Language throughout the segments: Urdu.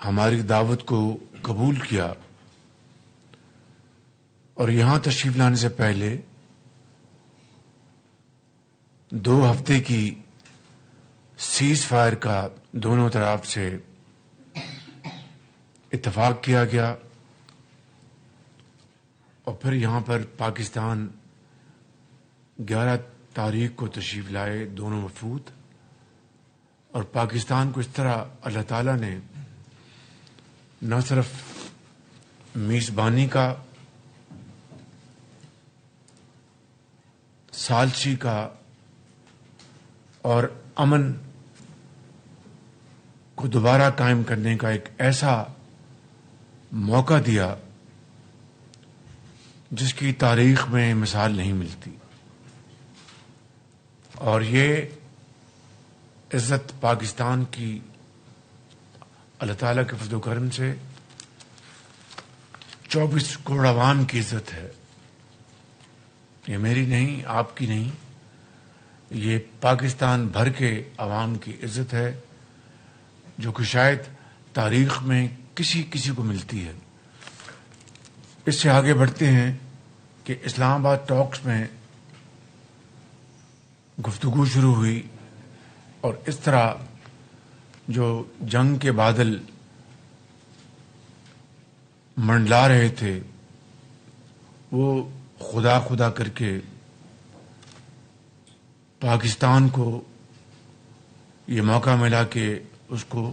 ہماری دعوت کو قبول کیا اور یہاں تشریف لانے سے پہلے 2 ہفتے کی سیز فائر کا دونوں طرف سے اتفاق کیا گیا، اور پھر یہاں پر پاکستان 11 تاریخ کو تشریف لائے دونوں وفود، اور پاکستان کو اس طرح اللہ تعالیٰ نے نہ صرف میزبانی کا، ثالثی کا اور امن کو دوبارہ قائم کرنے کا ایک ایسا موقع دیا جس کی تاریخ میں مثال نہیں ملتی، اور یہ عزت پاکستان کی اللہ تعالیٰ کے فضل و کرم سے 24 کروڑ عوام کی عزت ہے. یہ میری نہیں، آپ کی نہیں، یہ پاکستان بھر کے عوام کی عزت ہے، جو کہ شاید تاریخ میں کسی کو ملتی ہے. اس سے آگے بڑھتے ہیں کہ اسلام آباد ٹاکس میں گفتگو شروع ہوئی، اور اس طرح جو جنگ کے بادل منڈلا رہے تھے وہ خدا کر کے پاکستان کو یہ موقع ملا کہ اس کو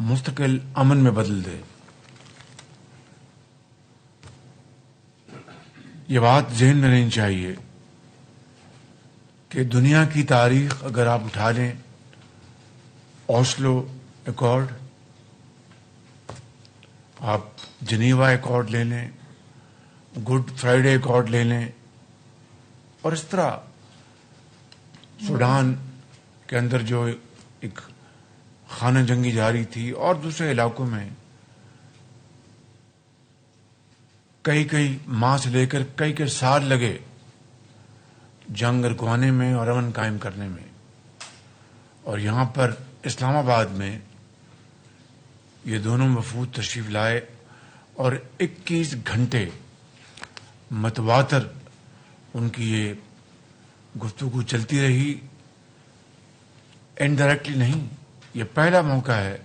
مستقل امن میں بدل دے. یہ بات ذہن میں رہنی چاہیے کہ دنیا کی تاریخ اگر آپ اٹھا لیں، اوسلو ایکارڈ، آپ جنیوا ایکارڈ لے لیں، گڈ فرائیڈے ایکارڈ لے لیں، اور اس طرح سوڈان کے اندر جو ایک خانہ جنگی جاری تھی، اور دوسرے علاقوں میں کئی ماہ سے لے کر کئی سال لگے جنگ رکوانے میں اور امن قائم کرنے میں. اور یہاں پر اسلام آباد میں یہ دونوں وفود تشریف لائے اور 21 گھنٹے متواتر ان کی یہ گفتگو چلتی رہی. انڈائریکٹلی نہیں، یہ پہلا موقع ہے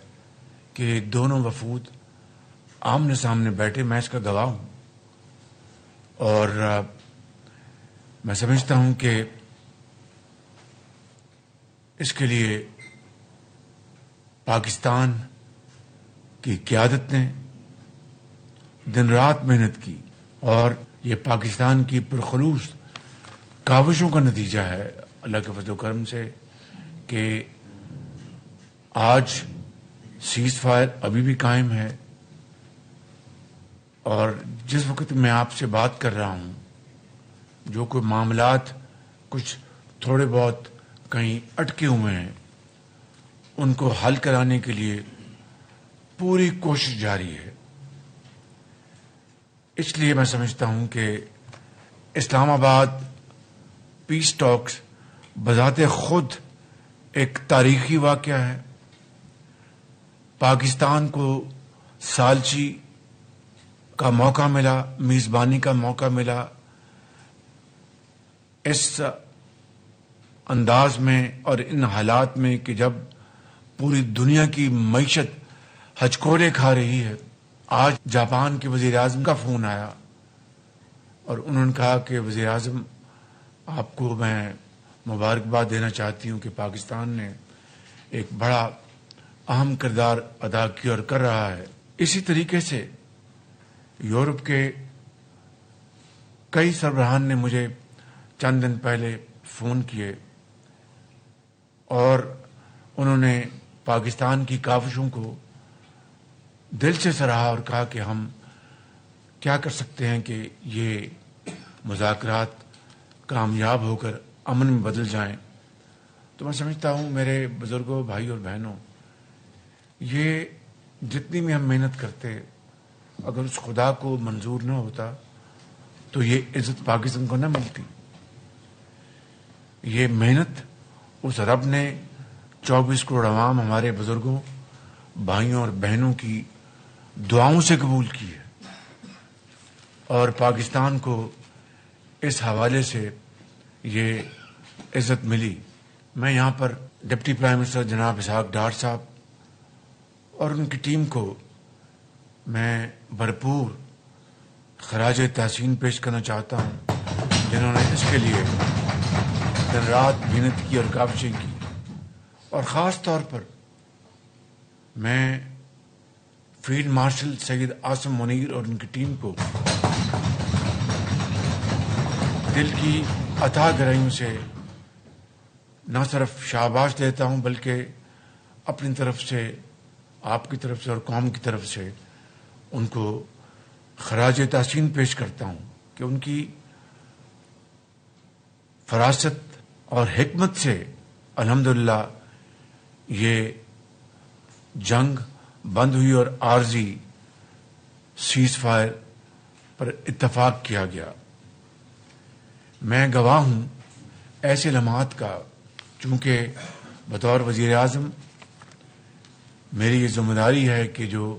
کہ دونوں وفود آمنے سامنے بیٹھے. میں اس کا گواہ ہوں، اور میں سمجھتا ہوں کہ اس کے لیے پاکستان کی قیادت نے دن رات محنت کی، اور یہ پاکستان کی پرخلوص کاوشوں کا نتیجہ ہے اللہ کے فضل و کرم سے کہ آج سیز فائر ابھی بھی قائم ہے. اور جس وقت میں آپ سے بات کر رہا ہوں، جو کوئی معاملات کچھ تھوڑے بہت کہیں اٹکے ہوئے ہیں، ان کو حل کرانے کے لیے پوری کوشش جاری ہے. اس لیے میں سمجھتا ہوں کہ اسلام آباد پیس ٹاکس بذات خود ایک تاریخی واقعہ ہے. پاکستان کو ثالثی کا موقع ملا، میزبانی کا موقع ملا، اس انداز میں اور ان حالات میں کہ جب پوری دنیا کی معیشت ہچکولے کھا رہی ہے. آج جاپان کے وزیر اعظم کا فون آیا اور انہوں نے کہا کہ وزیر اعظم آپ کو میں مبارکباد دینا چاہتی ہوں کہ پاکستان نے ایک بڑا اہم کردار ادا کیا اور کر رہا ہے. اسی طریقے سے یورپ کے کئی سربراہان نے مجھے چند دن پہلے فون کیے اور انہوں نے پاکستان کی کاوشوں کو دل سے سراہا اور کہا کہ ہم کیا کر سکتے ہیں کہ یہ مذاکرات کامیاب ہو کر امن میں بدل جائیں. تو میں سمجھتا ہوں میرے بزرگوں، بھائی اور بہنوں، یہ جتنی بھی ہم محنت کرتے، اگر اس خدا کو منظور نہ ہوتا تو یہ عزت پاکستان کو نہ ملتی. یہ محنت اس رب نے 24 کروڑ عوام ہمارے بزرگوں، بھائیوں اور بہنوں کی دعاؤں سے قبول کی ہے اور پاکستان کو اس حوالے سے یہ عزت ملی. میں یہاں پر ڈپٹی پرائم منسٹر جناب اسحاق ڈار صاحب اور ان کی ٹیم کو میں بھرپور خراج تحسین پیش کرنا چاہتا ہوں، جنہوں نے اس کے لیے دن رات محنت کی اور کاوشیں کی. اور خاص طور پر میں فیلڈ مارشل سید عاصم منیر اور ان کی ٹیم کو دل کی عطا گرائیوں سے نہ صرف شاباش دیتا ہوں بلکہ اپنی طرف سے، آپ کی طرف سے اور قوم کی طرف سے ان کو خراج تحسین پیش کرتا ہوں کہ ان کی فراست اور حکمت سے الحمدللہ یہ جنگ بند ہوئی اور عارضی سیز فائر پر اتفاق کیا گیا. میں گواہ ہوں ایسے لمحات کا، چونکہ بطور وزیر اعظم میری یہ ذمہ داری ہے کہ جو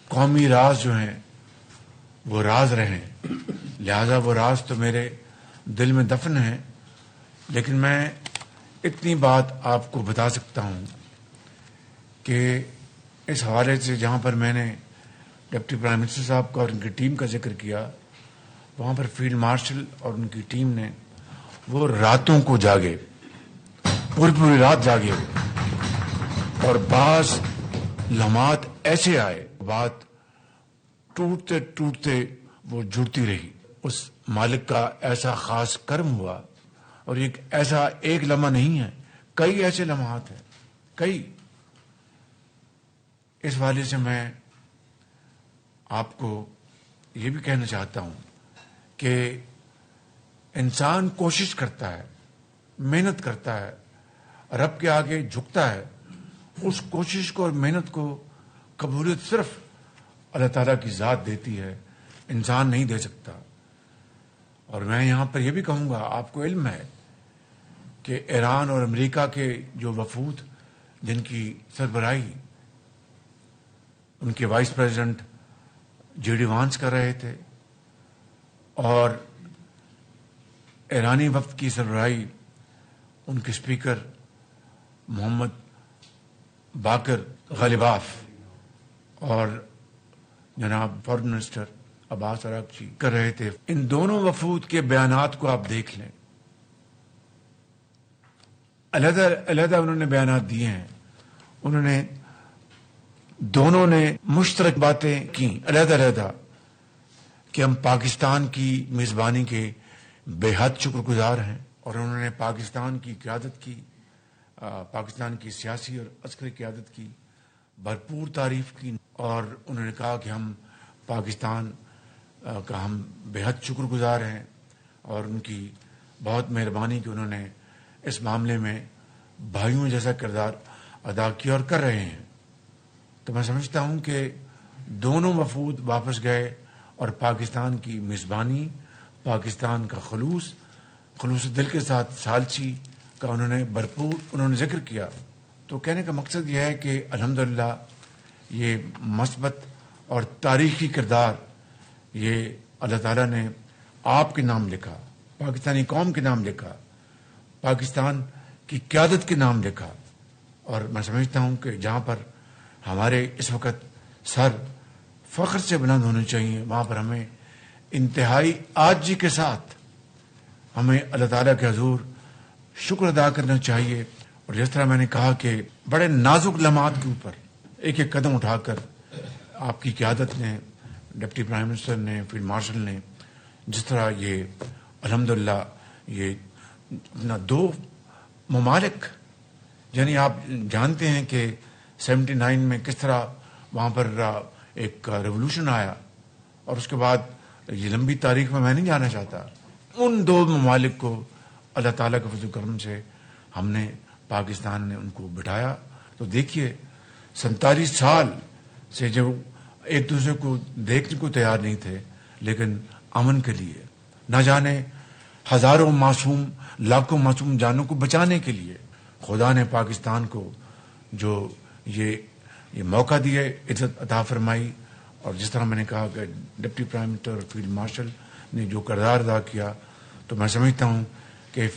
قومی راز جو ہیں وہ راز رہیں، لہذا وہ راز تو میرے دل میں دفن ہیں. لیکن میں اتنی بات آپ کو بتا سکتا ہوں کہ اس حوالے سے جہاں پر میں نے ڈپٹی پرائم منسٹر صاحب کا اور ان کی ٹیم کا ذکر کیا، وہاں پر فیلڈ مارشل اور ان کی ٹیم نے وہ راتوں کو جاگے، پوری رات جاگے اور بعض لمحات ایسے آئے، بات ٹوٹتے ٹوٹتے وہ جڑتی رہی. اس مالک کا ایسا خاص کرم ہوا اور ایسا ایک لمحہ نہیں ہے، کئی ایسے لمحات ہیں، کئی. اس حوالے سے میں آپ کو یہ بھی کہنا چاہتا ہوں کہ انسان کوشش کرتا ہے، محنت کرتا ہے، رب کے آگے جھکتا ہے. اس کوشش کو اور محنت کو قبولیت صرف اللہ تعالیٰ کی ذات دیتی ہے، انسان نہیں دے سکتا. اور میں یہاں پر یہ بھی کہوں گا، آپ کو علم ہے کہ ایران اور امریکہ کے جو وفود جن کی سربراہی ان کے vice president J D once کر رہے تھے اور ایرانی وفد کی سربراہی ان کے اسپیکر محمد باقر غالباف اور جناب فارن منسٹر عباس عراقچی کر رہے تھے. ان دونوں وفود کے بیانات کو آپ دیکھ لیں، علیحدہ انہوں نے بیانات دیے ہیں. انہوں نے دونوں نے مشترک باتیں کی علیحدہ کہ ہم پاکستان کی میزبانی کے بے حد شکر گزار ہیں، اور انہوں نے پاکستان کی قیادت کی، پاکستان کی سیاسی اور عسکری قیادت کی بھرپور تعریف کی، اور انہوں نے کہا کہ ہم پاکستان کا ہم بے حد شکر گزار ہیں اور ان کی بہت مہربانی کہ انہوں نے اس معاملے میں بھائیوں جیسا کردار ادا کیا اور کر رہے ہیں. تو میں سمجھتا ہوں کہ دونوں وفود واپس گئے اور پاکستان کی میزبانی، پاکستان کا خلوص دل کے ساتھ ثالثی کا انہوں نے ذکر کیا. تو کہنے کا مقصد یہ ہے کہ الحمدللہ یہ مثبت اور تاریخی کردار یہ اللہ تعالیٰ نے آپ کے نام لکھا، پاکستانی قوم کے نام لکھا، پاکستان کی قیادت کے نام لکھا. اور میں سمجھتا ہوں کہ جہاں پر ہمارے اس وقت سر فخر سے بلند ہونے چاہیے، وہاں پر ہمیں انتہائی عاجزی کے ساتھ ہمیں اللہ تعالیٰ کے حضور شکر ادا کرنا چاہیے. اور جس طرح میں نے کہا کہ بڑے نازک لمحات کے اوپر ایک ایک قدم اٹھا کر آپ کی قیادت نے، ڈپٹی پرائم منسٹر نے، فیلڈ مارشل نے جس طرح یہ الحمدللہ یہ اپنا دو ممالک، یعنی آپ جانتے ہیں کہ 79 میں کس طرح وہاں پر ایک ریولوشن آیا، اور اس کے بعد یہ لمبی تاریخ میں نہیں جانا چاہتا. ان دو ممالک کو اللہ تعالیٰ کے فضل و کرم سے ہم نے، پاکستان نے ان کو بٹھایا. تو دیکھیے 47 سال سے جو ایک دوسرے کو دیکھنے کو تیار نہیں تھے، لیکن امن کے لیے، نہ جانے ہزاروں معصوم، لاکھوں معصوم جانوں کو بچانے کے لیے خدا نے پاکستان کو جو یہ موقع دیے، عزت عطا فرمائی، اور جس طرح میں نے کہا کہ ڈپٹی پرائم منسٹر اور فیلڈ مارشل نے جو کردار ادا کیا، تو میں سمجھتا ہوں کہ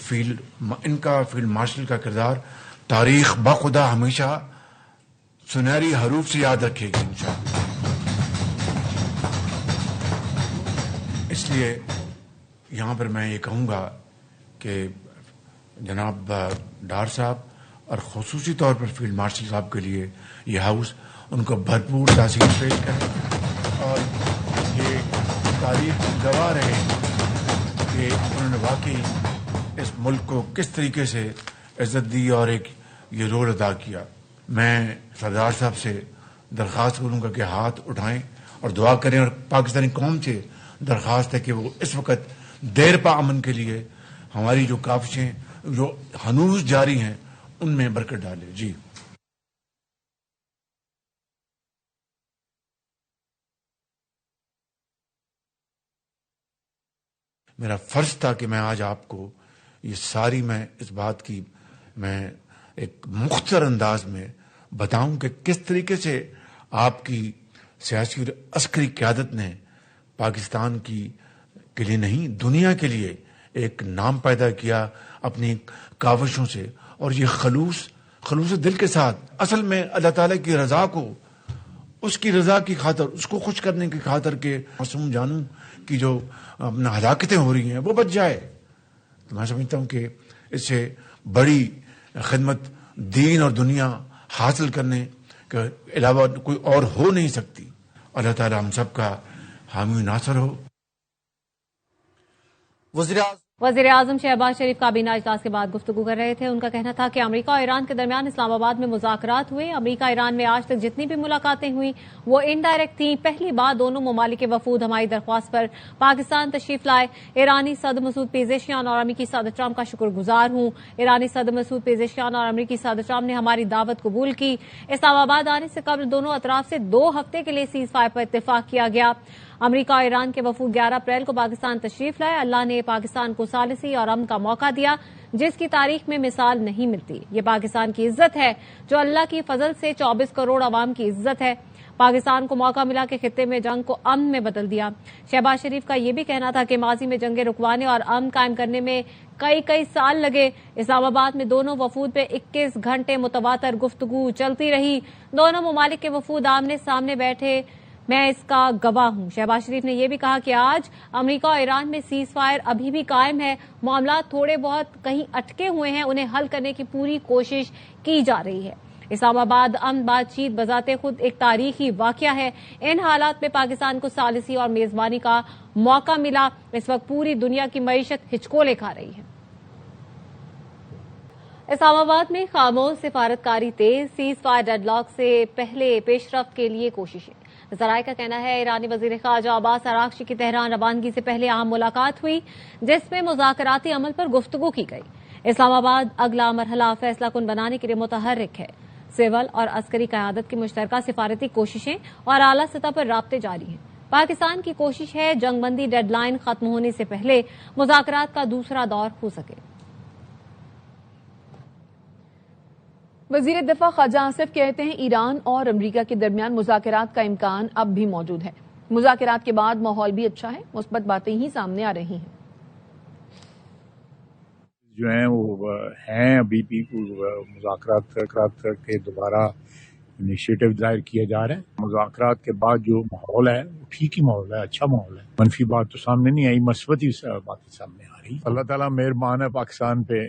ان کا فیلڈ مارشل کا کردار تاریخ بخدا ہمیشہ سنہری حروف سے یاد رکھے گی انشاءاللہ۔ اس لیے یہاں پر میں یہ کہوں گا کہ جناب ڈار صاحب اور خصوصی طور پر فیلڈ مارشل صاحب کے لیے یہ ہاؤس ان کو بھرپور تاثیر پیش کرے، اور یہ تاریخ گواہ رہے کہ انہوں نے واقعی اس ملک کو کس طریقے سے عزت دی اور ایک یہ رول ادا کیا۔ میں سردار صاحب سے درخواست کروں گا کہ ہاتھ اٹھائیں اور دعا کریں، اور پاکستانی قوم سے درخواست ہے کہ وہ اس وقت دیر پا امن کے لیے ہماری جو کاوشیں جو ہنوز جاری ہیں ان میں برکت ڈالے۔ جی میرا فرض تھا کہ میں آج آپ کو یہ ساری میں اس بات کی میں ایک مختصر انداز میں بتاؤں کہ کس طریقے سے آپ کی سیاسی اور عسکری قیادت نے پاکستان کے لیے نہیں دنیا کے لیے ایک نام پیدا کیا اپنی کاوشوں سے، اور یہ خلوص دل کے ساتھ اصل میں اللہ تعالیٰ کی رضا کو، اس کی رضا کی خاطر، اس کو خوش کرنے کی خاطر کہ معصوم جانوں کی جو اپنا ہلاکتیں ہو رہی ہیں وہ بچ جائے۔ تو میں سمجھتا ہوں کہ اس سے بڑی خدمت دین اور دنیا حاصل کرنے کے علاوہ کوئی اور ہو نہیں سکتی۔ اللہ تعالیٰ ہم سب کا حامی ناصر ہو۔ وزیر اعظم شہباز شریف کابینہ اجلاس کے بعد گفتگو کر رہے تھے۔ ان کا کہنا تھا کہ امریکہ اور ایران کے درمیان اسلام آباد میں مذاکرات ہوئے۔ امریکہ ایران میں آج تک جتنی بھی ملاقاتیں ہوئیں وہ انڈائریکٹ تھیں۔ پہلی بار دونوں ممالک کے وفود ہماری درخواست پر پاکستان تشریف لائے۔ ایرانی صدر مسعود پیزشکیان اور امریکی صدر ٹرمپ کا شکر گزار ہوں۔ ایرانی صدر مسعود پیزشکیان اور امریکی صدر ٹرمپ نے ہماری دعوت قبول کی۔ اسلام آباد آنے سے قبل دونوں اطراف سے 2 ہفتے کے لیے سیز فائر پر اتفاق کیا گیا۔ امریکہ اور ایران کے وفود 11 اپریل کو پاکستان تشریف لائے۔ اللہ نے پاکستان کو ثالثی اور امن کا موقع دیا جس کی تاریخ میں مثال نہیں ملتی۔ یہ پاکستان کی عزت ہے جو اللہ کی فضل سے 24 کروڑ عوام کی عزت ہے۔ پاکستان کو موقع ملا کہ خطے میں جنگ کو امن میں بدل دیا۔ شہباز شریف کا یہ بھی کہنا تھا کہ ماضی میں جنگیں رکوانے اور امن قائم کرنے میں کئی سال لگے۔ اسلام آباد میں دونوں وفود پہ 21 گھنٹے متواتر گفتگو چلتی رہی۔ دونوں ممالک کے وفود آمنے سامنے بیٹھے، میں اس کا گواہ ہوں۔ شہباز شریف نے یہ بھی کہا کہ آج امریکہ اور ایران میں سیز فائر ابھی بھی قائم ہے، معاملات تھوڑے بہت کہیں اٹکے ہوئے ہیں، انہیں حل کرنے کی پوری کوشش کی جا رہی ہے۔ اسلام آباد امن بات چیت بذات خود ایک تاریخی واقعہ ہے۔ ان حالات میں پاکستان کو ثالثی اور میزبانی کا موقع ملا۔ اس وقت پوری دنیا کی معیشت ہچکولے کھا رہی ہے۔ اسلام آباد میں خاموش سفارتکاری تیز، سیز فائر ڈیڈ لاک سے پہلے پیش رفت کے لیے کوششیں۔ ذرائع کا کہنا ہے ایرانی وزیر خارجہ عباس اراغچی کی تہران روانگی سے پہلے اہم ملاقات ہوئی جس میں مذاکراتی عمل پر گفتگو کی گئی۔ اسلام آباد اگلا مرحلہ فیصلہ کن بنانے کے لیے متحرک ہے۔ سول اور عسکری قیادت کی مشترکہ سفارتی کوششیں اور اعلیٰ سطح پر رابطے جاری ہیں۔ پاکستان کی کوشش ہے جنگ بندی ڈیڈ لائن ختم ہونے سے پہلے مذاکرات کا دوسرا دور ہو سکے۔ وزیر دفاع خواجہ آصف کہتے ہیں ایران اور امریکہ کے درمیان مذاکرات کا امکان اب بھی موجود ہے۔ مذاکرات کے بعد ماحول بھی اچھا ہے، مثبت باتیں ہی سامنے آ رہی ہیں۔ جو ہیں وہ ہیں ابھی بھی مذاکرات کے دوبارہ انیشیٹو ظاہر کیا جا رہا ہے۔ مذاکرات کے بعد جو ماحول ہے وہ ٹھیک ہی ماحول ہے، اچھا ماحول ہے، منفی بات تو سامنے نہیں آئی، مثبت ہی باتیں سامنے آ رہی۔ اللہ تعالیٰ مہربان ہے پاکستان پہ،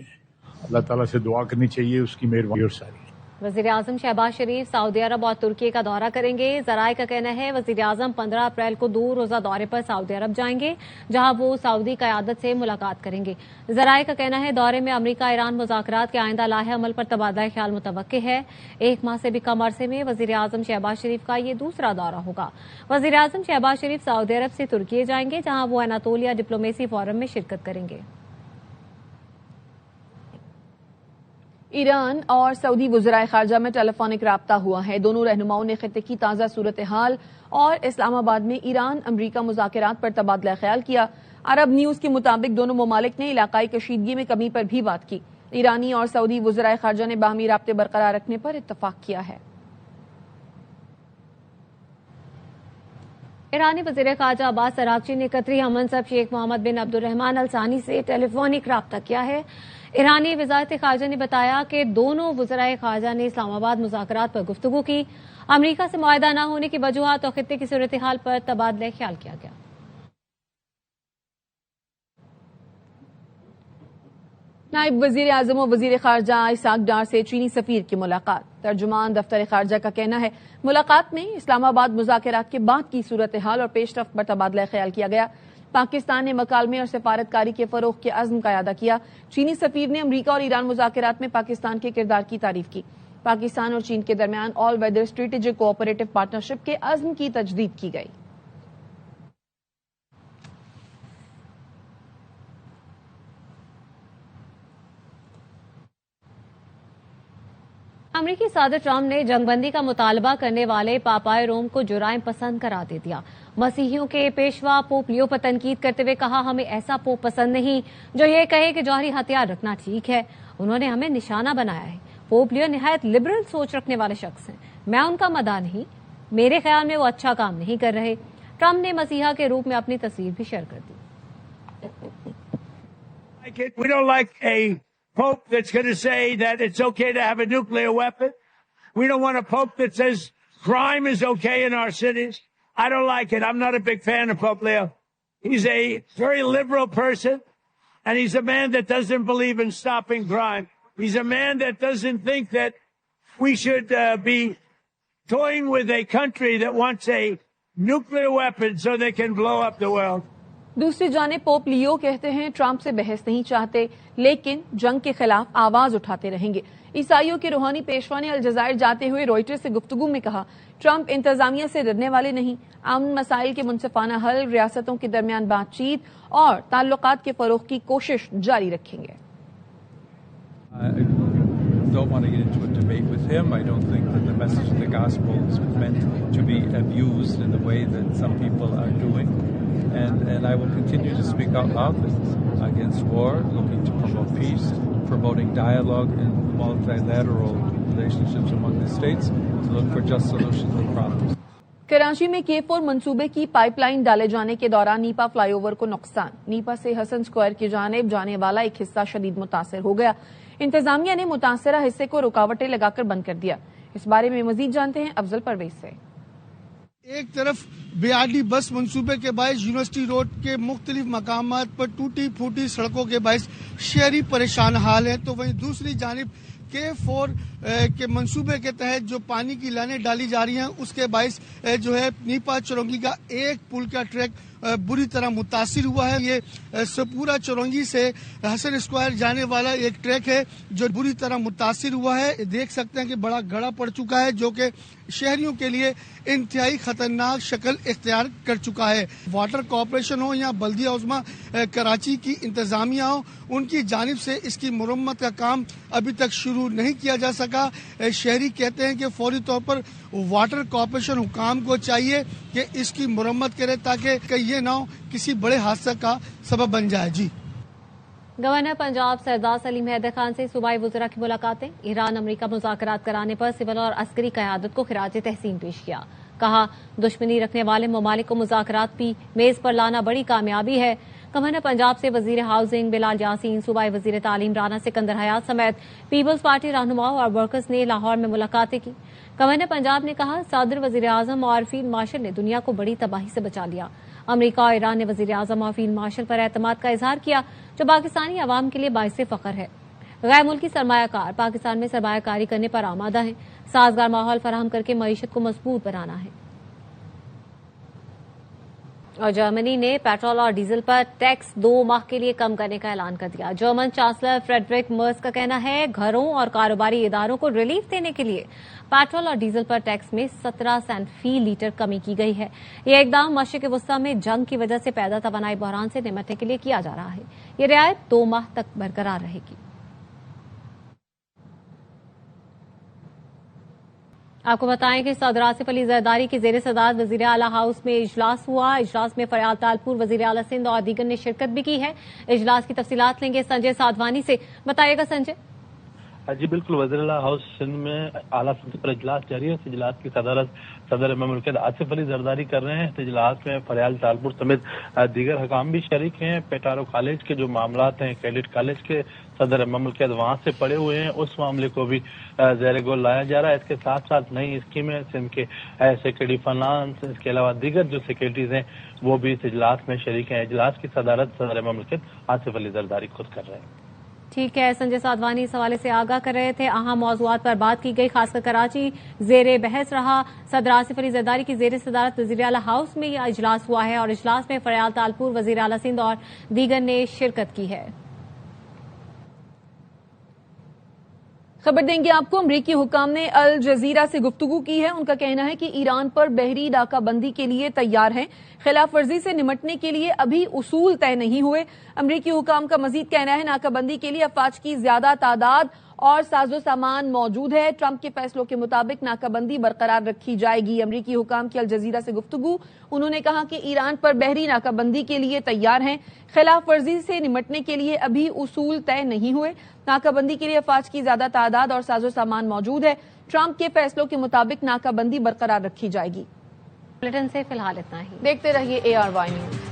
اللہ تعالیٰ سے دعا کرنی چاہیے اس کی مہربانی اور ساری۔ وزیر اعظم شہباز شریف سعودی عرب اور ترکی کا دورہ کریں گے۔ ذرائع کا کہنا ہے وزیر اعظم 15 اپریل کو 2 روزہ دورے پر سعودی عرب جائیں گے جہاں وہ سعودی قیادت سے ملاقات کریں گے۔ ذرائع کا کہنا ہے دورے میں امریکہ ایران مذاکرات کے آئندہ لاحق عمل پر تبادلہ خیال متوقع ہے۔ 1 ماہ سے بھی کم عرصے میں وزیر اعظم شہباز شریف کا یہ دوسرا دورہ ہوگا۔ وزیر اعظم شہباز شریف سعودی عرب سے ترکی جائیں گے جہاں وہ اناطولیہ ڈپلومیسی فورم میں شرکت کریں گے۔ ایران اور سعودی وزرائے خارجہ میں ٹیلی فونک رابطہ ہوا ہے۔ دونوں رہنماؤں نے خطے کی تازہ صورتحال اور اسلام آباد میں ایران امریکہ مذاکرات پر تبادلہ خیال کیا۔ عرب نیوز کے مطابق دونوں ممالک نے علاقائی کشیدگی میں کمی پر بھی بات کی۔ ایرانی اور سعودی وزرائے خارجہ نے باہمی رابطے برقرار رکھنے پر اتفاق کیا ہے۔ ایرانی وزیر خارجہ عباس عراقچی نے قطری ہم منصب شیخ محمد بن عبد الرحمان الثانی سے ٹیلی فونک رابطہ کیا ہے۔ ایرانی وزارت خارجہ نے بتایا کہ دونوں وزرائے خارجہ نے اسلام آباد مذاکرات پر گفتگو کی۔ امریکہ سے معاہدہ نہ ہونے کی وجوہات اور خطے کی صورتحال پر تبادلہ خیال کیا گیا۔ نائب وزیر اعظم و وزیر خارجہ اسحاق ڈار سے چینی سفیر کی ملاقات۔ ترجمان دفتر خارجہ کا کہنا ہے ملاقات میں اسلام آباد مذاکرات کے بعد کی صورتحال اور پیش رفت پر تبادلہ خیال کیا گیا۔ پاکستان نے مکالمے اور سفارتکاری کے فروغ کے عزم کا اعادہ کیا۔ چینی سفیر نے امریکہ اور ایران مذاکرات میں پاکستان کے کردار کی تعریف کی۔ پاکستان اور چین کے درمیان آل ویدر اسٹریٹجک کوآپریٹو پارٹنرشپ کے عزم کی تجدید کی گئی۔ امریکی صدر ٹرمپ نے جنگ بندی کا مطالبہ کرنے والے پاپائے روم کو جرائم پسند قرار دے دیا۔ مسیحیوں کے پیشوا پوپ لیو پر تنقید کرتے ہوئے کہا ہمیں ایسا پوپ پسند نہیں جو یہ کہے کہ جوہری ہتھیار رکھنا ٹھیک ہے۔ انہوں نے ہمیں نشانہ بنایا ہے۔ پوپ لیو نہایت لبرل سوچ رکھنے والے شخص ہیں، میں ان کا مداح نہیں، میرے خیال میں وہ اچھا کام نہیں کر رہے۔ ٹرمپ نے مسیحا کے روپ میں اپنی تصویر بھی شیئر کر دی۔ We don't like a pope that's going to say that it's okay to have a nuclear weapon. We don't want a pope that says crime is okay in our cities. I don't like it. I'm not a big fan of Pope Leo. He's a very liberal person, and he's a man that doesn't believe in stopping crime. He's a man that doesn't think that we should be toying with a country that wants a nuclear weapon so they can blow up the world. دوسری جانب پوپ لیو کہتے ہیں ٹرمپ سے بحث نہیں چاہتے لیکن جنگ کے خلاف آواز اٹھاتے رہیں گے۔ عیسائیوں کے روحانی پیشوا نے الجزائر جاتے ہوئے روئٹر سے گفتگو میں کہا ٹرمپ انتظامیہ سے ڈرنے والے نہیں، امن مسائل کے منصفانہ حل، ریاستوں کے درمیان بات چیت اور تعلقات کے فروغ کی کوشش جاری رکھیں گے۔ Don't want to get into a debate with him. I don't think that the message of the gospel is meant to be abused in the way that some people are doing. And I will continue to speak out loudly against war, looking to promote peace, promoting dialogue and multilateral relationships among the states to look for just solutions to problems. Karachi میں K4 منصوبے کی پائپ لائن ڈالے جانے کے دوران نیپا فلائی اوور کو نقصان۔ نیپا سے حسن اسکوائر کی جانب جانے والا ایک حصہ شدید متاثر ہو گیا۔ انتظامیہ نے متاثرہ حصے کو رکاوٹیں لگا کر بند کر دیا۔ اس بارے میں مزید جانتے ہیں افضل پرویز سے۔ ایک طرف بیاڈی بس منصوبے کے باعث یونیورسٹی روڈ کے مختلف مقامات پر ٹوٹی پھوٹی سڑکوں کے باعث شہری پریشان حال ہیں، تو وہیں دوسری جانب K4 کے منصوبے کے تحت جو پانی کی لائنیں ڈالی جا رہی ہیں اس کے باعث جو ہے نیپا چورونگی کا ایک پل کا ٹریک بری طرح متاثر ہوا ہے۔ یہ سپورا چورونگی سے حسن اسکوائر جانے والا ایک ٹریک ہے جو بری طرح متاثر ہوا ہے۔ دیکھ سکتے ہیں کہ بڑا گڑھا پڑ چکا ہے جو کہ شہریوں کے لیے انتہائی خطرناک شکل اختیار کر چکا ہے۔ واٹر کارپوریشن ہو یا بلدیہ عظمیٰ کراچی کی انتظامیہ ہو، ان کی جانب سے اس کی مرمت کا کام ابھی تک شروع نہیں کیا جا سکا۔ شہری کہتے ہیں کہ فوری طور پر واٹر کارپوریشن حکام کو چاہیے کہ اس کی مرمت کرے تاکہ یہ نہ ہو کسی بڑے حادثہ کا سبب بن جائے۔ جی گورنر پنجاب سردار سلیم حیدر خان سے صوبائی وزراء کی ملاقاتیں۔ ایران امریکہ مذاکرات کرانے پر سول اور عسکری قیادت کو خراج تحسین پیش کیا۔ کہا دشمنی رکھنے والے ممالک کو مذاکرات بھی میز پر لانا بڑی کامیابی ہے۔ گورنر پنجاب سے وزیر ہاؤسنگ بلال یاسین، صوبائی وزیر تعلیم رانا سکندر حیات سمیت پیپلز پارٹی رہنماؤں اور ورکرز نے لاہور میں ملاقاتیں کی۔ گورنر پنجاب نے کہا صدر وزیر اعظم اور فیلڈ مارشل نے دنیا کو بڑی تباہی سے بچا لیا۔ امریکہ اور ایران نے وزیر اعظم اور فیلڈ مارشل پر اعتماد کا اظہار کیا جو پاکستانی عوام کے لیے باعث فخر ہے۔ غیر ملکی سرمایہ کار پاکستان میں سرمایہ کاری کرنے پر آمادہ ہیں، سازگار ماحول فراہم کر کے معیشت کو مضبوط بنانا ہے۔ اور جرمنی نے پیٹرول اور ڈیزل پر ٹیکس 2 ماہ کے لیے کم کرنے کا اعلان کر دیا۔ جرمن چانسلر فریڈرک مرز کا کہنا ہے گھروں اور کاروباری اداروں کو ریلیف دینے کے لیے پیٹرول اور ڈیزل پر ٹیکس میں 17 سینٹ فی لیٹر کمی کی گئی ہے۔ یہ اقدام مشرق وسطی میں جنگ کی وجہ سے پیدا توانائی بحران سے نمٹنے کے لیے کیا جا رہا ہے۔ یہ رعایت 2 ماہ تک برقرار رہے گی۔ آپ کو بتائیں کہ صدر آصف علی زرداری کی زیر صدارت وزیر اعلیٰ ہاؤس میں اجلاس ہوا۔ اجلاس میں فریال تالپور وزیر اعلیٰ سندھ اور دیگر نے شرکت بھی کی ہے۔ اجلاس کی تفصیلات لیں گے سنجے سادھوانی سے۔ بتائیے گا سنجے۔ جی بالکل، وزیر اعلیٰ ہاؤس سندھ میں اعلیٰ سطح پر اجلاس جاری ہے. اس اجلاس کی صدارت صدر مملکت آصف علی زرداری کر رہے ہیں. اس اجلاس میں فریال تالپور سمیت دیگر حکام بھی شریک ہیں. پیٹارو کالج کے جو معاملات ہیں، کیڈٹ کالج کے صدر مملکت وہاں سے پڑے ہوئے ہیں، اس معاملے کو بھی زیر گول لایا جا رہا ہے. اس کے ساتھ ساتھ نئی اسکیمیں سندھ کے سیکرٹری فنانس، اس کے علاوہ دیگر جو سیکرٹریز ہیں وہ بھی اس اجلاس میں شریک ہیں. اجلاس کی صدارت صدر مملکت آصف علی زرداری خود کر رہے ہیں. ٹھیک ہے، سنجے سادوانی اس حوالے سے آگاہ کر رہے تھے. اہم موضوعات پر بات کی گئی، خاص کر کراچی زیر بحث رہا. صدر آصف علی زرداری کی زیر صدارت وزیر اعلیٰ ہاؤس میں یہ اجلاس ہوا ہے اور اجلاس میں فریال تالپور وزیر اعلیٰ سندھ اور دیگر نے شرکت کی ہے. خبر دیں گے آپ کو، امریکی حکام نے الجزیرہ سے گفتگو کی ہے. ان کا کہنا ہے کہ ایران پر بحری ناکہ بندی کے لیے تیار ہیں، خلاف ورزی سے نمٹنے کے لیے ابھی اصول طے نہیں ہوئے. امریکی حکام کا مزید کہنا ہے ناکہ بندی کے لیے افواج کی زیادہ تعداد اور ساز و سامان موجود ہے. ٹرمپ کے فیصلوں کے مطابق ناکہ بندی برقرار رکھی جائے گی. امریکی حکام کی الجزیرہ سے گفتگو، انہوں نے کہا کہ ایران پر بحری ناکہ بندی کے لیے تیار ہیں، خلاف ورزی سے نمٹنے کے لیے ابھی اصول طے نہیں ہوئے. ناکہ بندی کے لیے افواج کی زیادہ تعداد اور ساز و سامان موجود ہے. ٹرمپ کے فیصلوں کے مطابق ناکہ بندی برقرار رکھی جائے گی. بلیٹن سے فی الحال اتنا ہی. دیکھتے رہیے ARY نیوز.